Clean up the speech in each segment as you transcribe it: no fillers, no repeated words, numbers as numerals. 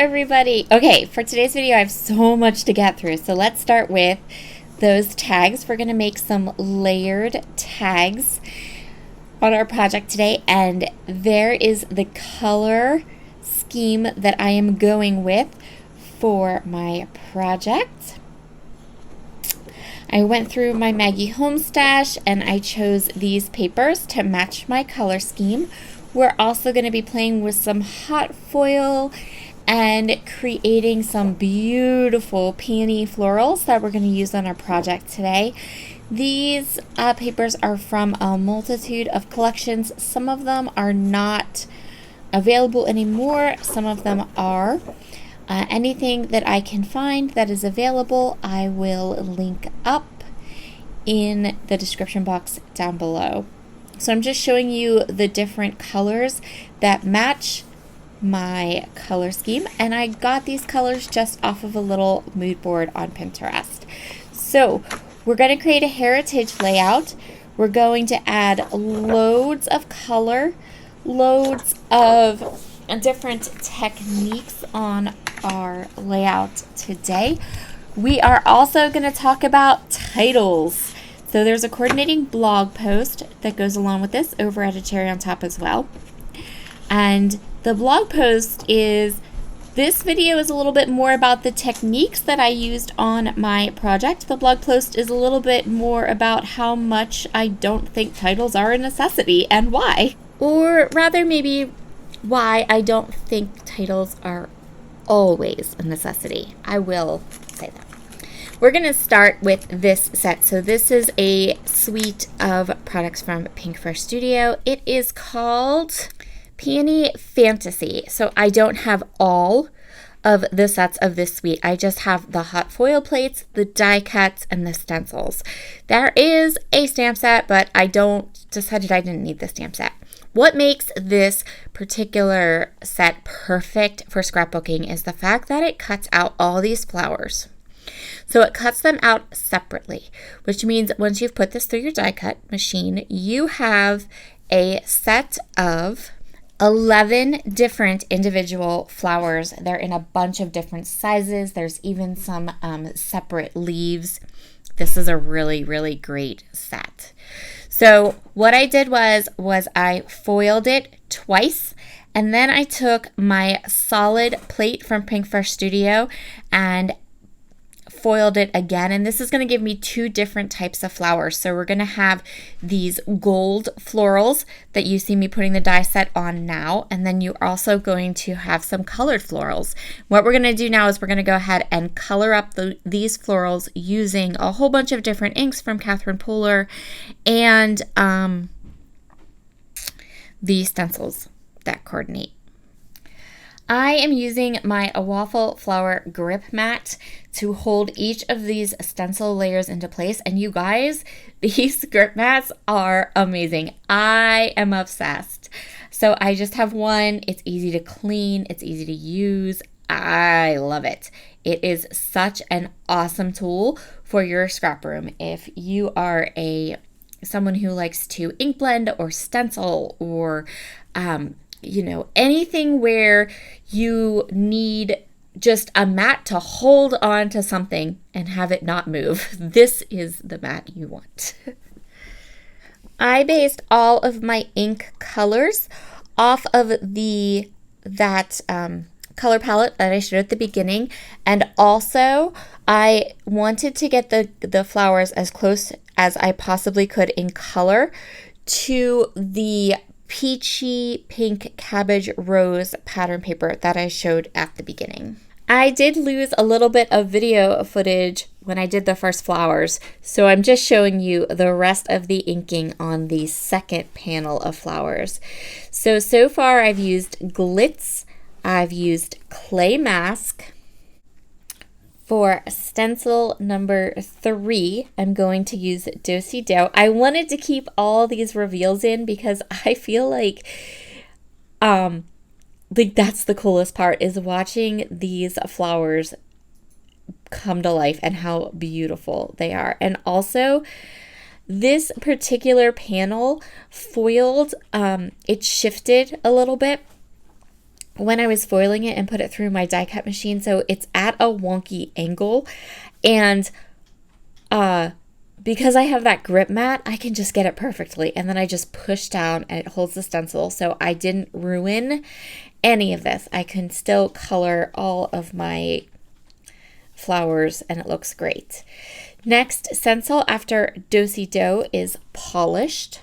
everybody. Okay, for today's video I have so much to get through, so let's start with those tags. We're going to make some layered tags on our project today, and there is the color scheme that I am going with for my project. I went through my Maggie Home stash and I chose these papers to match my color scheme. We're also going to be playing with some hot foil and creating some beautiful peony florals that we're going to use on our project today. These papers are from a multitude of collections. Some of them are not available anymore. Some of them are. Anything that I can find that is available, I will link up in the description box down below. So I'm just showing you the different colors that match my color scheme, and I got these colors just off of a little mood board on Pinterest. So we're going to create a heritage layout. We're going to add loads of color, loads of different techniques on our layout today. We are also going to talk about titles. So there's a coordinating blog post that goes along with this over at A Cherry on Top as well. And the blog post is, this video is a little bit more about the techniques that I used on my project. The blog post is a little bit more about how much I don't think titles are a necessity and why. Or rather maybe why I don't think titles are always a necessity. I will say that. We're going to start with this set. So this is a suite of products from Pinkfresh Studio. It is called Peony Fantasy. So I don't have all of the sets of this suite. I just have the hot foil plates, the die cuts, and the stencils. There is a stamp set, but I decided I didn't need the stamp set. What makes this particular set perfect for scrapbooking is the fact that it cuts out all these flowers. So it cuts them out separately, which means once you've put this through your die cut machine, you have a set of 11 different individual flowers. They're in a bunch of different sizes. There's even some separate leaves. This is a really, really great set. So what I did was I foiled it twice, and then I took my solid plate from Pinkfresh Studio and foiled it again, and this is going to give me two different types of flowers. So we're going to have these gold florals that you see me putting the die set on now, and then you're also going to have some colored florals. What we're going to do now is we're going to go ahead and color up these florals using a whole bunch of different inks from Catherine Pooler and the stencils that coordinate. I am using my waffle flower grip mat to hold each of these stencil layers into place. And you guys, these grip mats are amazing. I am obsessed. So I just have one. It's easy to clean. It's easy to use. I love it. It is such an awesome tool for your scrap room. If you are someone who likes to ink blend or stencil or anything where you need just a mat to hold on to something and have it not move, this is the mat you want. I based all of my ink colors off of that color palette that I showed at the beginning, and also I wanted to get the flowers as close as I possibly could in color to the peachy pink cabbage rose pattern paper that I showed at the beginning. I did lose a little bit of video footage when I did the first flowers, so I'm just showing you the rest of the inking on the second panel of flowers. So far I've used Glitz, I've used Clay Mask. For stencil number 3, I'm going to use Do-Si-Do. I wanted to keep all these reveals in because I feel like that's the coolest part, is watching these flowers come to life and how beautiful they are. And also, this particular panel foiled, it shifted a little bit. when I was foiling it and put it through my die cut machine, so it's at a wonky angle, and because I have that grip mat, I can just get it perfectly, and then I just push down and it holds the stencil, so I didn't ruin any of this. I can still color all of my flowers and it looks great. Next, stencil after Do-Si-Do is polished.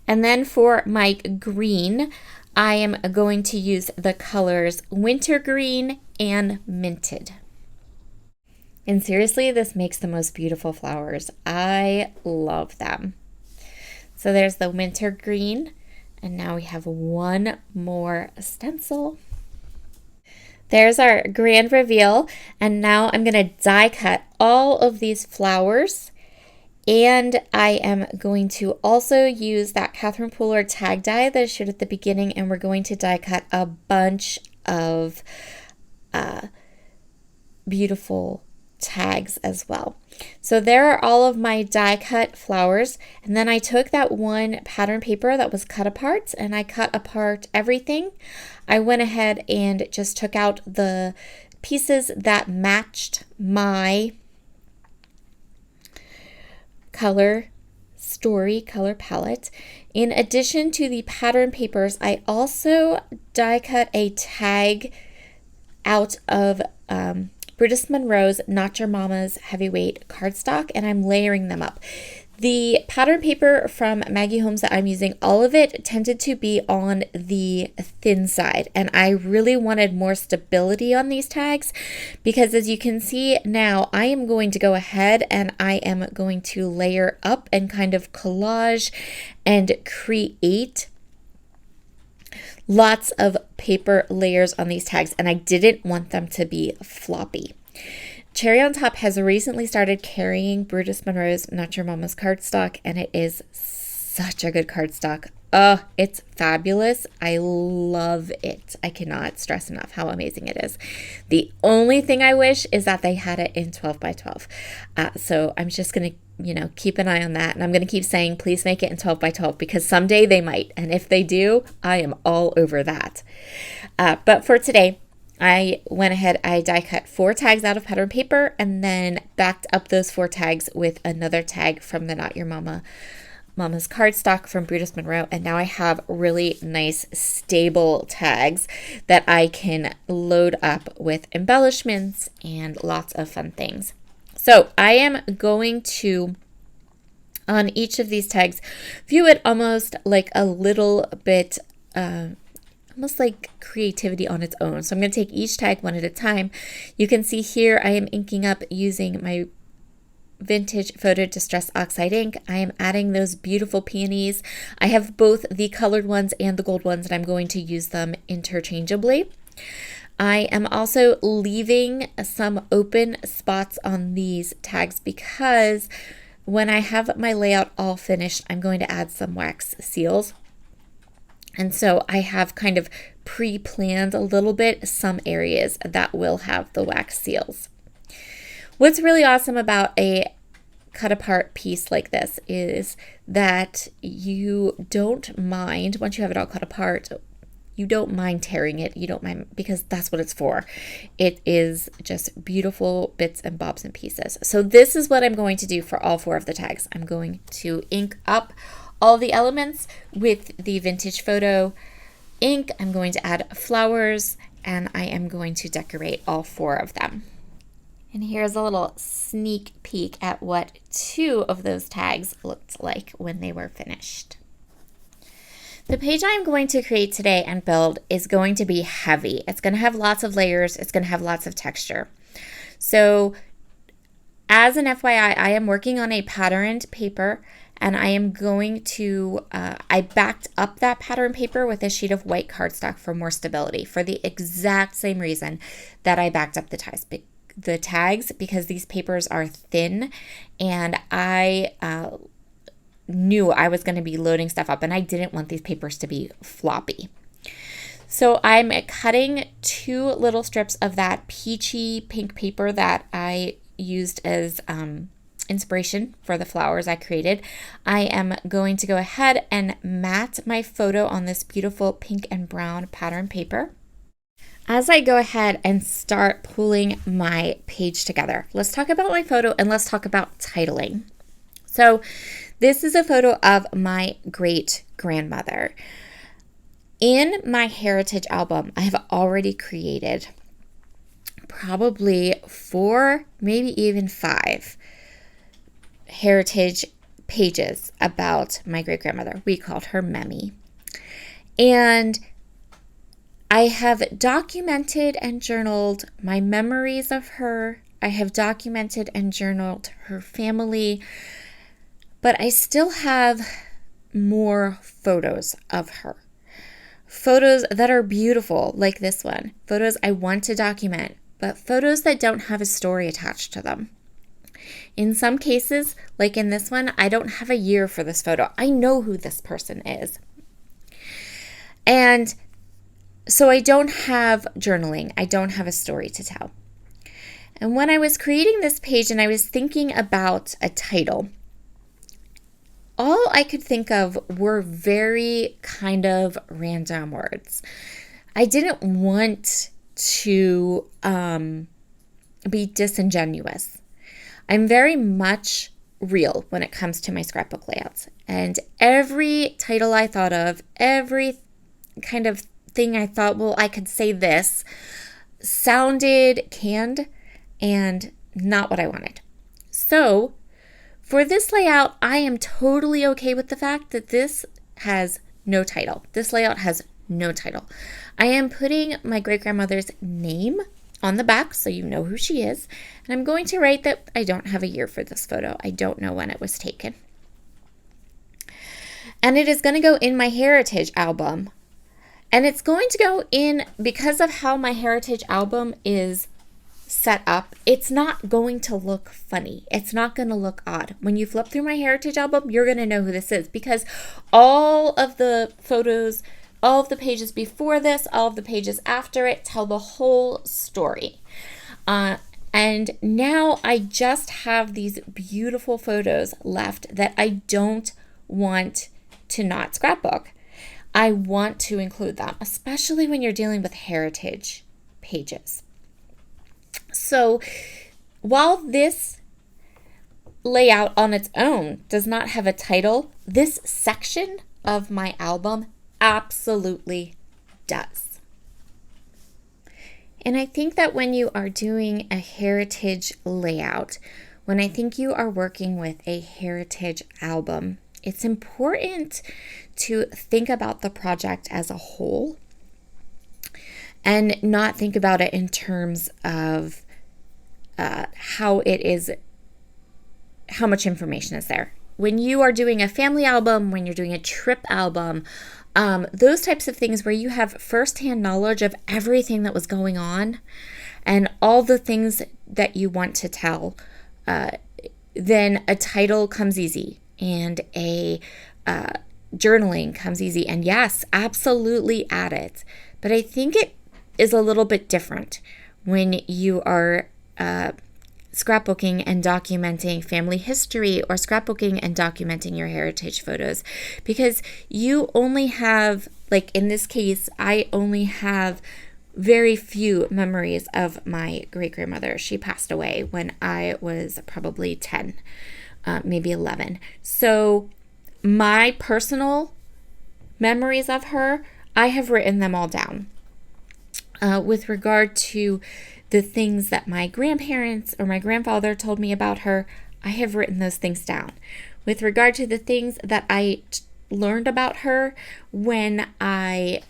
And then for my green, I am going to use the colors Wintergreen and Minted. And seriously, this makes the most beautiful flowers. I love them. So there's the Wintergreen, and now we have one more stencil. There's our grand reveal, and now I'm going to die cut all of these flowers, and I am going to also use that Catherine Pooler tag die that I showed at the beginning, and we're going to die cut a bunch of beautiful tags as well. So there are all of my die cut flowers, and then I took that one pattern paper that was cut apart and I cut apart everything. I went ahead and just took out the pieces that matched my color palette. In addition to the pattern papers, I also die cut a tag out of Brutus Monroe's Not Your Mama's Heavyweight cardstock, and I'm layering them up. The pattern paper from Maggie Holmes that I'm using, all of it tended to be on the thin side, and I really wanted more stability on these tags because, as you can see now, I am going to go ahead and I am going to layer up and kind of collage and create lots of paper layers on these tags, and I didn't want them to be floppy. Cherry on Top has recently started carrying Brutus Monroe's Not Your Mama's cardstock, and it is such a good cardstock. Oh, it's fabulous. I love it. I cannot stress enough how amazing it is. The only thing I wish is that they had it in 12 by 12. So I'm just going to keep an eye on that. And I'm going to keep saying, please make it in 12 by 12 because someday they might. And if they do, I am all over that. But for today, I went ahead, I die cut 4 tags out of pattern paper and then backed up those 4 tags with another tag from the Not Your Mama's cardstock from Brutus Monroe. And now I have really nice stable tags that I can load up with embellishments and lots of fun things. So I am going to, on each of these tags, view it almost like a little bit, almost like creativity on its own. So I'm going to take each tag one at a time. You can see here I am inking up using my Vintage Photo Distress Oxide ink. I am adding those beautiful peonies. I have both the colored ones and the gold ones, and I'm going to use them interchangeably. I am also leaving some open spots on these tags because when I have my layout all finished, I'm going to add some wax seals. And so I have kind of pre-planned a little bit some areas that will have the wax seals. What's really awesome about a cut apart piece like this is that you don't mind, once you have it all cut apart, you don't mind tearing it. You don't mind because that's what it's for. It is just beautiful bits and bobs and pieces. So this is what I'm going to do for all 4 of the tags. I'm going to ink up all the elements with the Vintage Photo ink. I'm going to add flowers and I am going to decorate all 4 of them. And here's a little sneak peek at what 2 of those tags looked like when they were finished. The page I'm going to create today and build is going to be heavy. It's going to have lots of layers. It's going to have lots of texture. So as an FYI, I am working on a patterned paper and I am going to, I backed up that pattern paper with a sheet of white cardstock for more stability for the exact same reason that I backed up the tags because these papers are thin and I knew I was going to be loading stuff up and I didn't want these papers to be floppy. So I'm cutting 2 little strips of that peachy pink paper that I used as inspiration for the flowers I created. I am going to go ahead and mat my photo on this beautiful pink and brown pattern paper. As I go ahead and start pulling my page together, let's talk about my photo and let's talk about titling. So this is a photo of my great grandmother. In my heritage album, I have already created probably 4, maybe even 5 heritage pages about my great grandmother. We called her Memmy. And I have documented and journaled my memories of her. I have documented and journaled her family, but I still have more photos of her. Photos that are beautiful, like this one. Photos I want to document, but photos that don't have a story attached to them. In some cases, like in this one, I don't have a year for this photo. I know who this person is. And so I don't have journaling. I don't have a story to tell. And when I was creating this page and I was thinking about a title, all I could think of were very kind of random words. I didn't want to be disingenuous. I'm very much real when it comes to my scrapbook layouts. And every title I thought of, every kind of thing I thought, well, I could say this, sounded canned and not what I wanted. So for this layout, I am totally okay with the fact that this has no title. This layout has no title. I am putting my great-grandmother's name on the back so you know who she is. And I'm going to write that I don't have a year for this photo. I don't know when it was taken. And it is going to go in my heritage album. And it's going to go in, because of how my heritage album is set up, it's not going to look funny. It's not going to look odd. When you flip through my heritage album, you're going to know who this is, because all of the photos, all of the pages before this, all of the pages after it tell the whole story. And now I just have these beautiful photos left that I don't want to not scrapbook. I want to include them, especially when you're dealing with heritage pages. So while this layout on its own does not have a title, this section of my album absolutely does. And I think that when you are doing a heritage layout, when I think you are working with a heritage album, it's important to think about the project as a whole and not think about it in terms of how much information is there. When you are doing a family album, when you're doing a trip album, those types of things where you have firsthand knowledge of everything that was going on and all the things that you want to tell, then a title comes easy and a journaling comes easy. And yes, absolutely add it. But I think it is a little bit different when you are scrapbooking and documenting family history, or scrapbooking and documenting your heritage photos, because you only have, like in this case, I only have very few memories of my great-grandmother. She passed away when I was probably 10, maybe 11. So my personal memories of her, I have written them all down. With regard to the things that my grandparents or my grandfather told me about her, I have written those things down. With regard to the things that I learned about her when I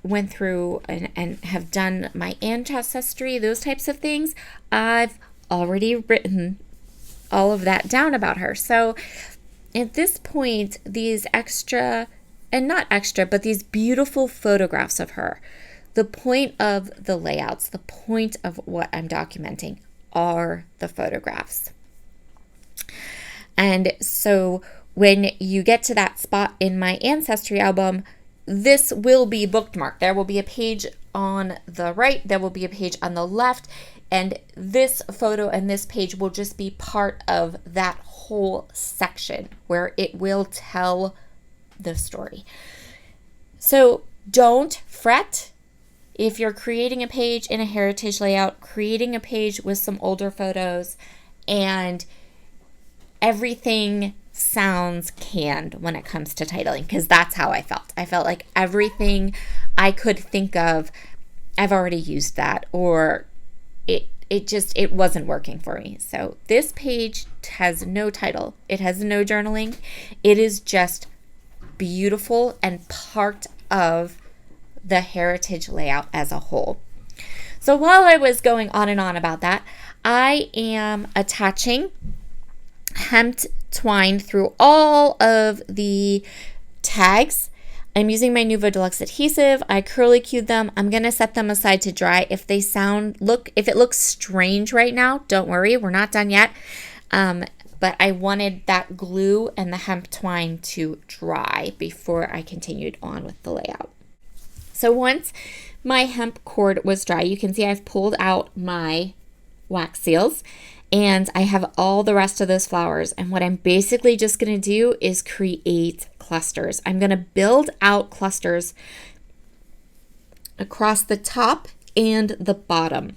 went through and have done my ancestry, those types of things, I've already written all of that down about her. So at this point, these extra, and not extra, but these beautiful photographs of her, the point of the layouts, the point of what I'm documenting are the photographs. And so when you get to that spot in my ancestry album, this will be bookmarked. There will be a page on the right, there will be a page on the left, and this photo and this page will just be part of that whole section where it will tell the story. So don't fret if you're creating a page in a heritage layout, creating a page with some older photos, and everything sounds canned when it comes to titling, because that's how I felt. I felt like everything I could think of, I've already used that, or it wasn't working for me. So this page has no title. It has no journaling. It is just beautiful and part of the heritage layout as a whole. So while I was going on and on about that, I am attaching hemp twine through all of the tags. I'm using my Nuvo Deluxe adhesive. I curly cued them. I'm going to set them aside to dry. If it looks strange right now, don't worry, we're not done yet. But I wanted that glue and the hemp twine to dry before I continued on with the layout. So once my hemp cord was dry, you can see I've pulled out my wax seals, and I have all the rest of those flowers. And what I'm basically just going to do is create clusters. I'm going to build out clusters across the top and the bottom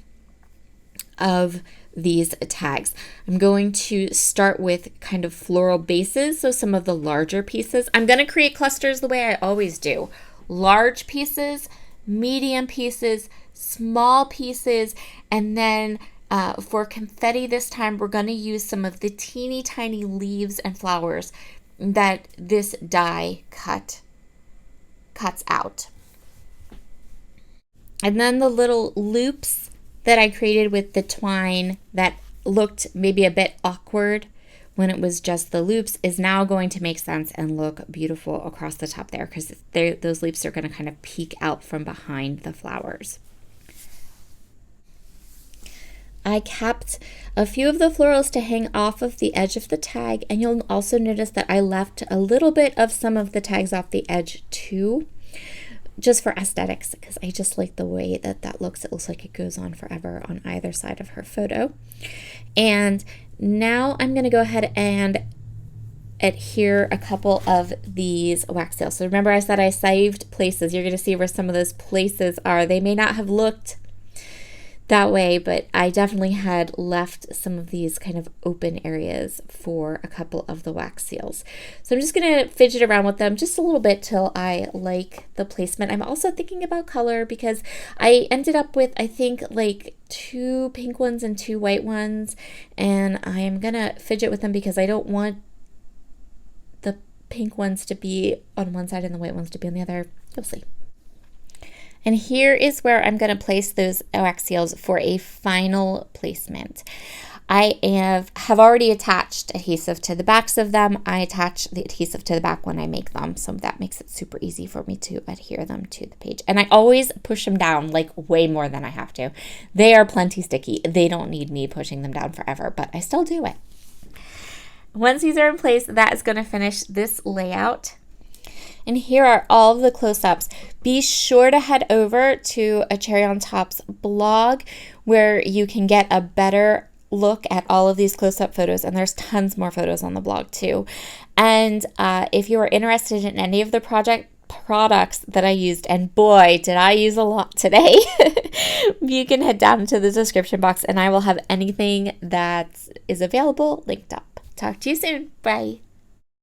of these tags. I'm going to start with kind of floral bases, so some of the larger pieces. I'm going to create clusters the way I always do. Large pieces, medium pieces, small pieces, and then for confetti this time, we're going to use some of the teeny tiny leaves and flowers that this die cuts out. And then the little loops that I created with the twine that looked maybe a bit awkward when it was just the loops is now going to make sense and look beautiful across the top there, because those loops are going to kind of peek out from behind the flowers. I kept a few of the florals to hang off of the edge of the tag, and you'll also notice that I left a little bit of some of the tags off the edge too, just for aesthetics, because I just like the way that looks. It looks like it goes on forever on either side of her photo. And now I'm going to go ahead and adhere a couple of these wax seals. So remember, I said I saved places. You're going to see where some of those places are. They may not have looked that way, but I definitely had left some of these kind of open areas for a couple of the wax seals. So I'm just going to fidget around with them just a little bit till I like the placement. I'm also thinking about color, because I ended up with, I think, like 2 pink ones and 2 white ones, and I'm going to fidget with them because I don't want the pink ones to be on one side and the white ones to be on the other. You'll see. And here is where I'm going to place those wax seals for a final placement. I have already attached adhesive to the backs of them. I attach the adhesive to the back when I make them, so that makes it super easy for me to adhere them to the page. And I always push them down like way more than I have to. They are plenty sticky. They don't need me pushing them down forever, but I still do it. Once these are in place, that is going to finish this layout. And here are all of the close-ups. Be sure to head over to a Cherry on Top's blog where you can get a better look at all of these close-up photos, and there's tons more photos on the blog too. And if you are interested in any of the products that I used, and boy, did I use a lot today, you can head down to the description box and I will have anything that is available linked up. Talk to you soon. Bye.